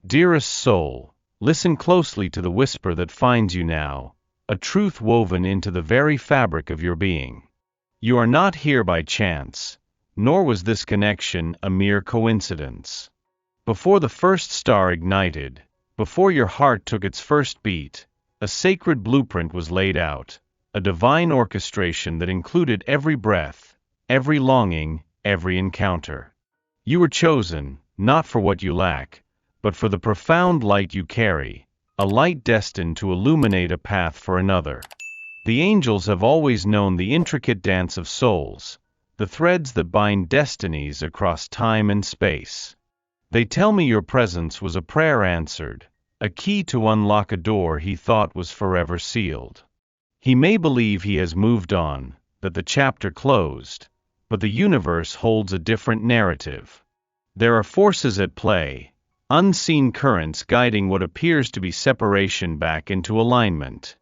Dearest soul, listen closely to the whisper that finds you now, a truth woven into the very fabric of your being. You are not here by chance, nor was this connection a mere coincidence. Before the first star ignited, before your heart took its first beat, a sacred blueprint was laid out, a divine orchestration that included every breath, every longing, every encounter. You were chosen, not for what you lack, but for the profound light you carry, a light destined to illuminate a path for another. The angels have always known the intricate dance of souls, the threads that bind destinies across time and space. They tell me your presence was a prayer answered, a key to unlock a door he thought was forever sealed. He may believe he has moved on, that the chapter closed, but the universe holds a different narrative. There are forces at play, unseen currents guiding what appears to be separation back into alignment.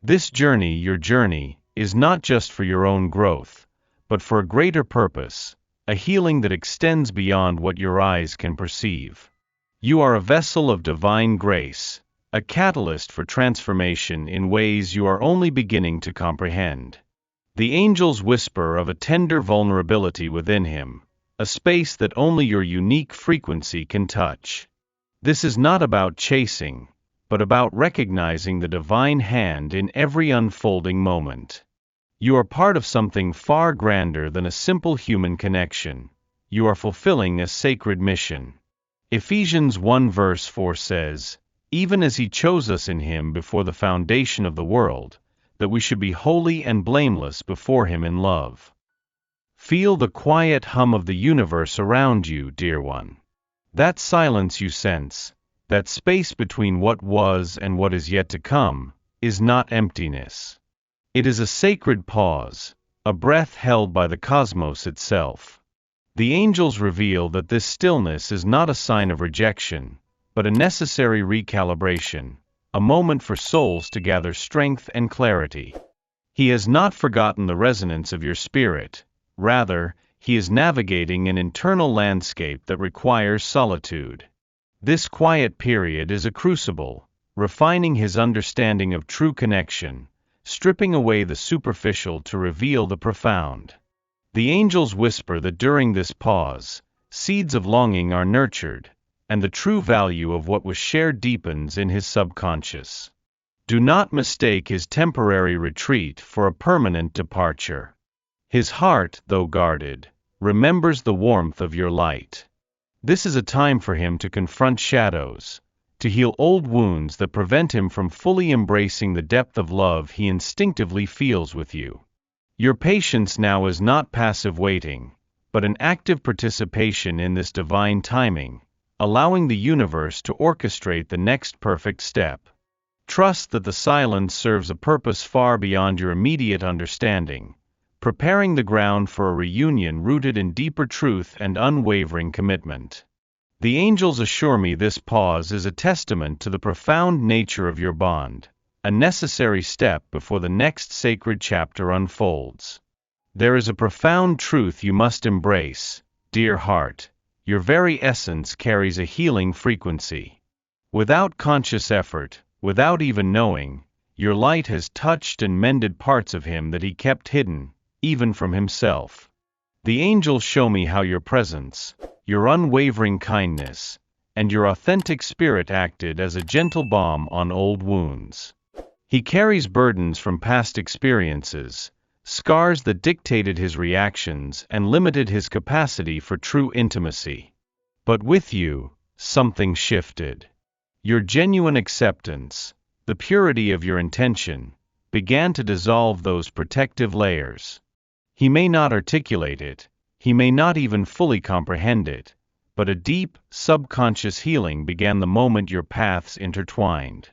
This journey, your journey, is not just for your own growth, but for a greater purpose, a healing that extends beyond what your eyes can perceive. You are a vessel of divine grace, a catalyst for transformation in ways you are only beginning to comprehend. The angels whisper of a tender vulnerability within him, a space that only your unique frequency can touch. This is not about chasing, but about recognizing the divine hand in every unfolding moment. You are part of something far grander than a simple human connection. You are fulfilling a sacred mission. Ephesians 1 verse 4 says, "Even as he chose us in him before the foundation of the world, that we should be holy and blameless before him in love." Feel the quiet hum of the universe around you, dear one. That silence you sense, that space between what was and what is yet to come, is not emptiness. It is a sacred pause, a breath held by the cosmos itself. The angels reveal that this stillness is not a sign of rejection, but a necessary recalibration, a moment for souls to gather strength and clarity. He has not forgotten the resonance of your spirit, rather, he is navigating an internal landscape that requires solitude. This quiet period is a crucible, refining his understanding of true connection, stripping away the superficial to reveal the profound. The angels whisper that during this pause, seeds of longing are nurtured, and the true value of what was shared deepens in his subconscious. Do not mistake his temporary retreat for a permanent departure. His heart, though guarded, remembers the warmth of your light. This is a time for him to confront shadows, to heal old wounds that prevent him from fully embracing the depth of love he instinctively feels with you. Your patience now is not passive waiting, but an active participation in this divine timing, allowing the universe to orchestrate the next perfect step. Trust that the silence serves a purpose far beyond your immediate understanding, preparing the ground for a reunion rooted in deeper truth and unwavering commitment. The angels assure me this pause is a testament to the profound nature of your bond, a necessary step before the next sacred chapter unfolds. There is a profound truth you must embrace, dear heart. Your very essence carries a healing frequency. Without conscious effort, without even knowing, your light has touched and mended parts of him that he kept hidden, even from himself. The angels show me how your presence, your unwavering kindness, and your authentic spirit acted as a gentle balm on old wounds. He carries burdens from past experiences, scars that dictated his reactions and limited his capacity for true intimacy. But with you, something shifted. Your genuine acceptance, the purity of your intention, began to dissolve those protective layers. He may not articulate it, he may not even fully comprehend it, but a deep, subconscious healing began the moment your paths intertwined.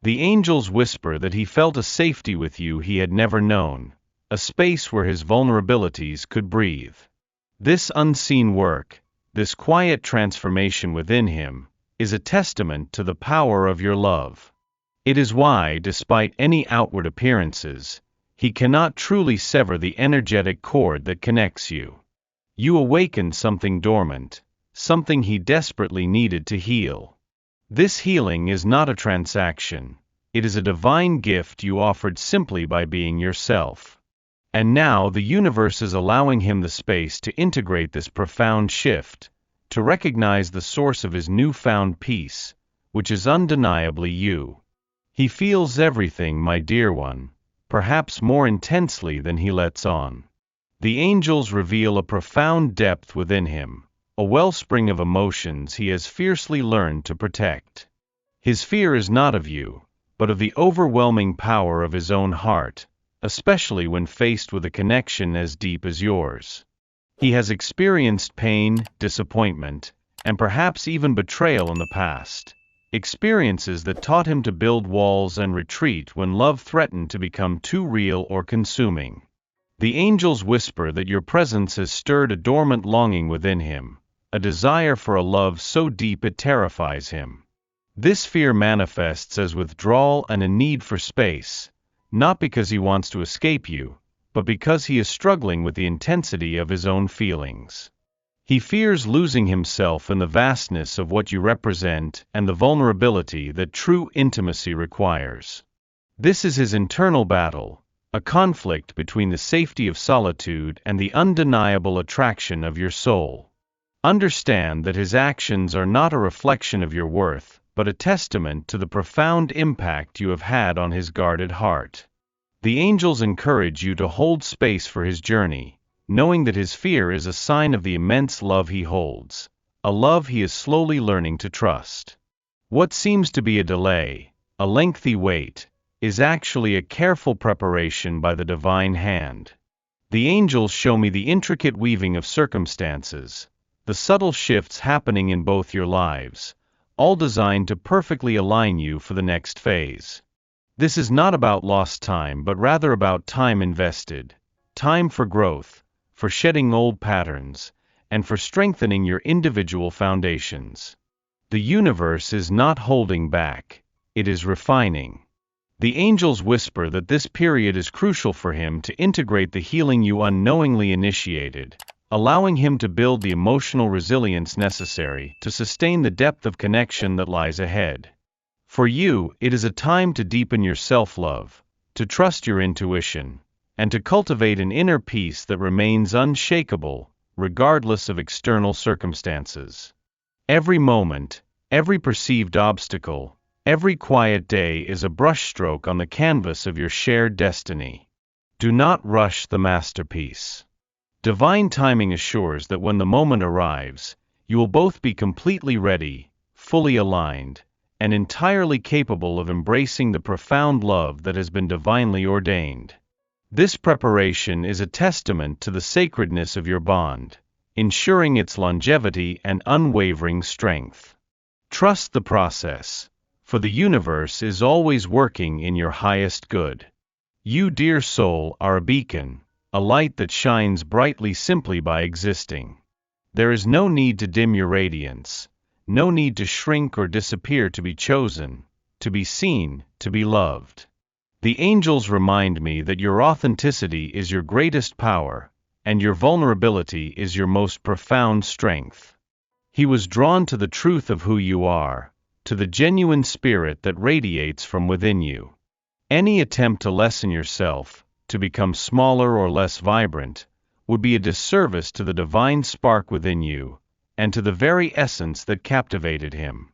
The angels whisper that he felt a safety with you he had never known, a space where his vulnerabilities could breathe. This unseen work, this quiet transformation within him, is a testament to the power of your love. It is why, despite any outward appearances, he cannot truly sever the energetic cord that connects you. You awakened something dormant, something he desperately needed to heal. This healing is not a transaction. It is a divine gift you offered simply by being yourself. And now the universe is allowing him the space to integrate this profound shift, to recognize the source of his newfound peace, which is undeniably you. He feels everything, my dear one, perhaps more intensely than he lets on. The angels reveal a profound depth within him, a wellspring of emotions he has fiercely learned to protect. His fear is not of you, but of the overwhelming power of his own heart, especially when faced with a connection as deep as yours. He has experienced pain, disappointment, and perhaps even betrayal in the past, experiences that taught him to build walls and retreat when love threatened to become too real or consuming. The angels whisper that your presence has stirred a dormant longing within him, a desire for a love so deep it terrifies him. This fear manifests as withdrawal and a need for space, not because he wants to escape you, but because he is struggling with the intensity of his own feelings. He fears losing himself in the vastness of what you represent and the vulnerability that true intimacy requires. This is his internal battle, a conflict between the safety of solitude and the undeniable attraction of your soul. Understand that his actions are not a reflection of your worth, but a testament to the profound impact you have had on his guarded heart. The angels encourage you to hold space for his journey, knowing that his fear is a sign of the immense love he holds, a love he is slowly learning to trust. What seems to be a delay, a lengthy wait, is actually a careful preparation by the divine hand. The angels show me the intricate weaving of circumstances, the subtle shifts happening in both your lives, all designed to perfectly align you for the next phase. This is not about lost time, but rather about time invested, time for growth, for shedding old patterns, and for strengthening your individual foundations. The universe is not holding back, it is refining. The angels whisper that this period is crucial for him to integrate the healing you unknowingly initiated, allowing him to build the emotional resilience necessary to sustain the depth of connection that lies ahead. For you, it is a time to deepen your self-love, to trust your intuition, and to cultivate an inner peace that remains unshakable, regardless of external circumstances. Every moment, every perceived obstacle, every quiet day is a brushstroke on the canvas of your shared destiny. Do not rush the masterpiece. Divine timing assures that when the moment arrives, you will both be completely ready, fully aligned, and entirely capable of embracing the profound love that has been divinely ordained. This preparation is a testament to the sacredness of your bond, ensuring its longevity and unwavering strength. Trust the process, for the universe is always working in your highest good. You, dear soul, are a beacon, a light that shines brightly simply by existing. There is no need to dim your radiance, no need to shrink or disappear to be chosen, to be seen, to be loved. The angels remind me that your authenticity is your greatest power, and your vulnerability is your most profound strength. He was drawn to the truth of who you are, to the genuine spirit that radiates from within you. Any attempt to lessen yourself, to become smaller or less vibrant, would be a disservice to the divine spark within you, and to the very essence that captivated him.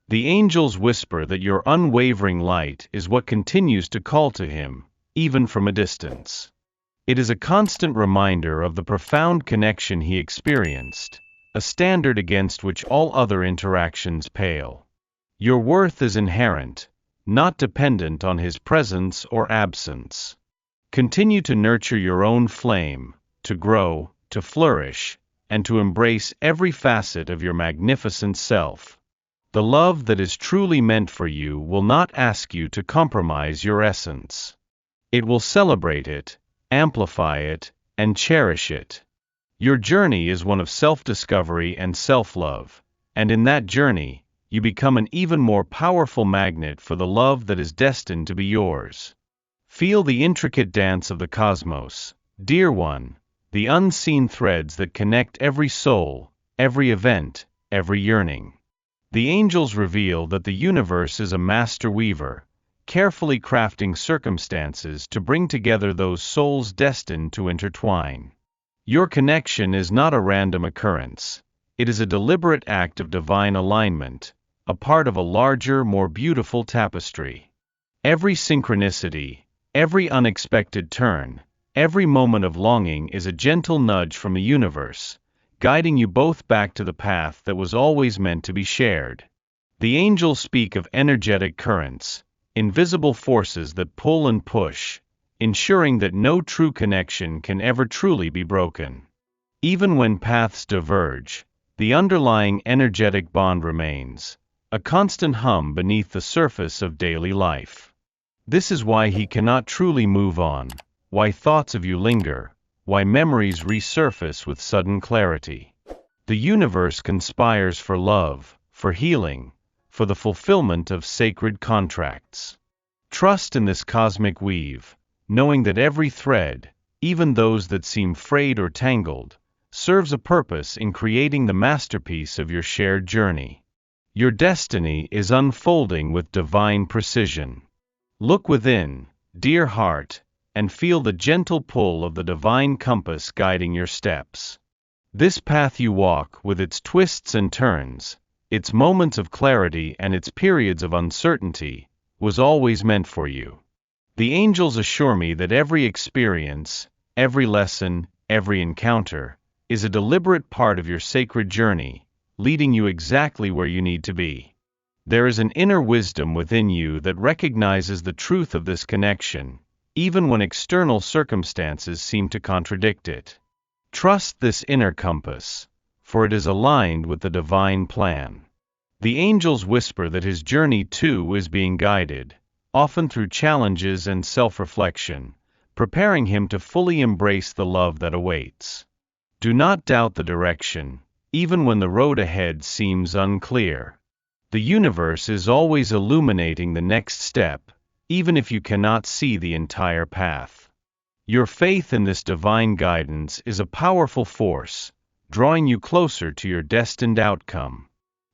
The angels whisper that your unwavering light is what continues to call to him, even from a distance. It is a constant reminder of the profound connection he experienced, a standard against which all other interactions pale. Your worth is inherent, not dependent on his presence or absence. Continue to nurture your own flame, to grow, to flourish, and to embrace every facet of your magnificent self. The love that is truly meant for you will not ask you to compromise your essence. It will celebrate it, amplify it, and cherish it. Your journey is one of self-discovery and self-love, and in that journey, you become an even more powerful magnet for the love that is destined to be yours. Feel the intricate dance of the cosmos, dear one, the unseen threads that connect every soul, every event, every yearning. The angels reveal that the universe is a master weaver, carefully crafting circumstances to bring together those souls destined to intertwine. Your connection is not a random occurrence. It is a deliberate act of divine alignment, a part of a larger, more beautiful tapestry. Every synchronicity, every unexpected turn, every moment of longing is a gentle nudge from the universe, guiding you both back to the path that was always meant to be shared. The angels speak of energetic currents, invisible forces that pull and push, ensuring that no true connection can ever truly be broken. Even when paths diverge, the underlying energetic bond remains, a constant hum beneath the surface of daily life. This is why he cannot truly move on, why thoughts of you linger, why memories resurface with sudden clarity. The universe conspires for love, for healing, for the fulfillment of sacred contracts. Trust in this cosmic weave, knowing that every thread, even those that seem frayed or tangled, serves a purpose in creating the masterpiece of your shared journey. Your destiny is unfolding with divine precision. Look within, dear heart, and feel the gentle pull of the divine compass guiding your steps. This path you walk, with its twists and turns, its moments of clarity and its periods of uncertainty, was always meant for you. The angels assure me that every experience, every lesson, every encounter, is a deliberate part of your sacred journey, leading you exactly where you need to be. There is an inner wisdom within you that recognizes the truth of this connection, even when external circumstances seem to contradict it. Trust this inner compass, for it is aligned with the divine plan. The angels whisper that his journey too is being guided, often through challenges and self-reflection, preparing him to fully embrace the love that awaits. Do not doubt the direction, even when the road ahead seems unclear. The universe is always illuminating the next step, even if you cannot see the entire path. Your faith in this divine guidance is a powerful force, drawing you closer to your destined outcome.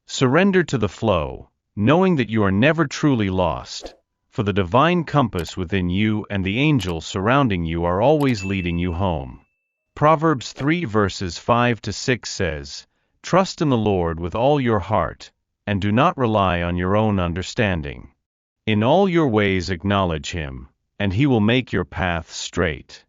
Surrender to the flow, knowing that you are never truly lost, for the divine compass within you and the angels surrounding you are always leading you home. Proverbs 3 verses 5 to 6 says, "Trust in the Lord with all your heart, and do not rely on your own understanding. In all your ways acknowledge him, and he will make your path straight."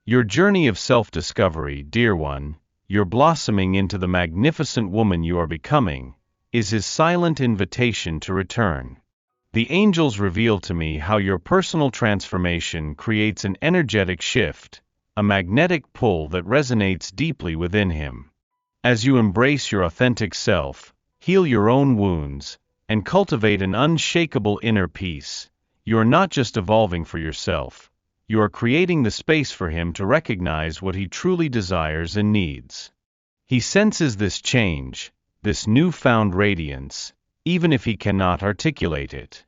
Your journey of self-discovery, dear one, your blossoming into the magnificent woman you are becoming, is his silent invitation to return. The angels reveal to me how your personal transformation creates an energetic shift, a magnetic pull that resonates deeply within him. As you embrace your authentic self, heal your own wounds, and cultivate an unshakable inner peace, you are not just evolving for yourself, you are creating the space for him to recognize what he truly desires and needs. He senses this change, this newfound radiance, even if he cannot articulate it.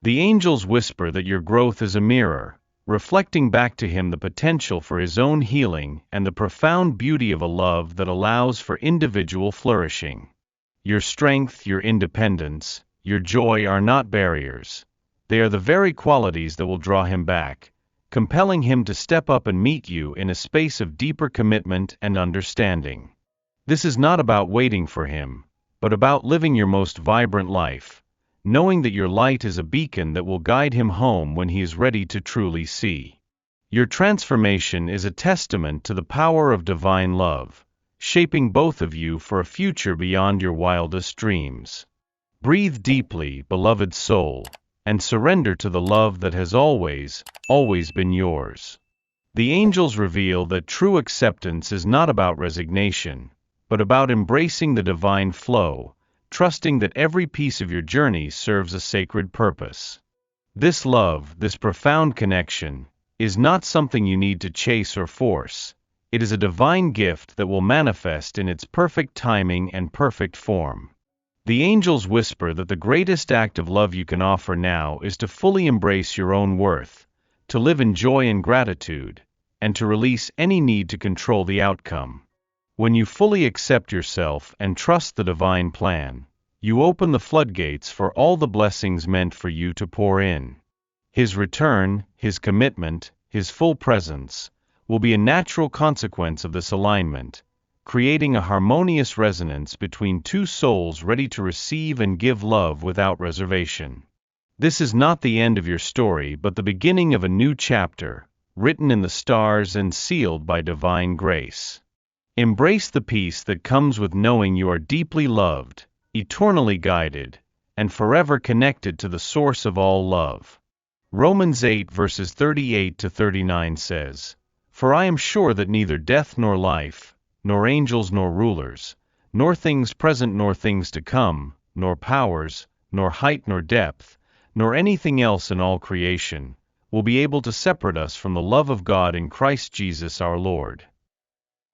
The angels whisper that your growth is a mirror, reflecting back to him the potential for his own healing and the profound beauty of a love that allows for individual flourishing. Your strength, your independence, your joy are not barriers. They are the very qualities that will draw him back, compelling him to step up and meet you in a space of deeper commitment and understanding. This is not about waiting for him, but about living your most vibrant life, knowing that your light is a beacon that will guide him home when he is ready to truly see. Your transformation is a testament to the power of divine love, shaping both of you for a future beyond your wildest dreams. Breathe deeply, beloved soul, and surrender to the love that has always been yours. The angels reveal that true acceptance is not about resignation, but about embracing the divine flow, trusting that every piece of your journey serves a sacred purpose. This love, this profound connection, is not something you need to chase or force. It is a divine gift that will manifest in its perfect timing and perfect form. The angels whisper that the greatest act of love you can offer now is to fully embrace your own worth, to live in joy and gratitude, and to release any need to control the outcome. When you fully accept yourself and trust the divine plan, You open the floodgates for all the blessings meant for you to pour in. His return, His commitment, His full presence, will be a natural consequence of this alignment, creating a harmonious resonance between two souls ready to receive and give love without reservation. This is not the end of your story, but the beginning of a new chapter, written in the stars and sealed by divine grace. Embrace the peace that comes with knowing you are deeply loved, eternally guided, and forever connected to the source of all love. Romans 8 verses 38 to 39 says, "For I am sure that neither death nor life, nor angels nor rulers, nor things present nor things to come, nor powers, nor height nor depth, nor anything else in all creation, will be able to separate us from the love of God in Christ Jesus our Lord."